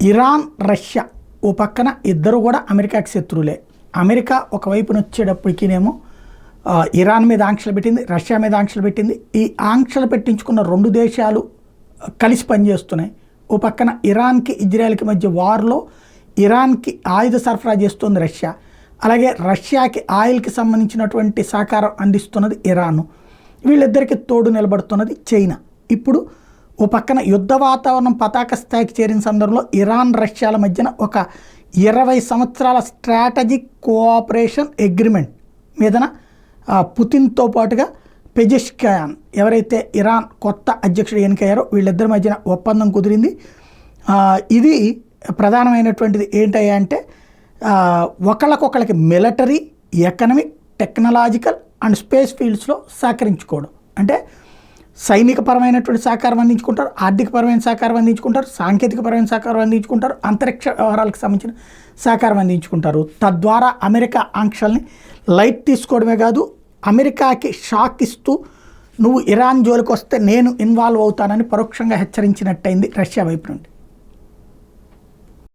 Iran Russia ఓ పక్కన ఇద్దరు కూడా అమెరికాకి శత్రువులే. అమెరికా ఒకవైపున వచ్చేటప్పటికినేమో ఇరాన్ మీద ఆంక్షలు పెట్టింది, రష్యా మీద ఆంక్షలు పెట్టింది. ఈ ఆంక్షలు పెట్టించుకున్న రెండు దేశాలు కలిసి పనిచేస్తున్నాయి. ఓ పక్కన ఇరాన్కి ఇజ్రాయెల్కి మధ్య వార్లో ఇరాన్కి ఆయుధ సరఫరా చేస్తుంది రష్యా, అలాగే రష్యాకి ఆయిల్కి సంబంధించినటువంటి సహకారం అందిస్తున్నది ఇరాను. వీళ్ళిద్దరికి తోడు నిలబడుతున్నది చైనా. ఇప్పుడు ఓ పక్కన యుద్ధ వాతావరణం పతాక స్థాయికి చేరిన సందర్భంలో ఇరాన్ రష్యాల మధ్యన ఒక 20 సంవత్సరాల స్ట్రాటజిక్ కోఆపరేషన్ అగ్రిమెంట్ మీదన పుతిన్తో పాటుగా పెజెష్కియాన్ ఎవరైతే ఇరాన్ కొత్త అధ్యక్షుడు ఎన్నికయ్యారో వీళ్ళిద్దరి మధ్యన ఒప్పందం కుదిరింది. ఇది ప్రధానమైనటువంటిది ఏంటయ్యా అంటే ఒకళ్ళకొకళ్ళకి military, economic, technological and space ఫీల్డ్స్లో సహకరించుకోవడం. అంటే సైనికపరమైనటువంటి సహకారం అందించుకుంటారు, ఆర్థికపరమైన సహకారం అందించుకుంటారు, సాంకేతికపరమైన సహకారం అందించుకుంటారు, అంతరిక్ష వ్యవహారాలకు సంబంధించిన సహకారం అందించుకుంటారు. తద్వారా అమెరికా ఆంక్షల్ని లైట్ తీసుకోవడమే కాదు, అమెరికాకి షాక్ ఇస్తూ నువ్వు ఇరాన్ జోలికి వస్తే నేను ఇన్వాల్వ్ అవుతానని పరోక్షంగా హెచ్చరించినట్టయింది రష్యా వైపు నుండి.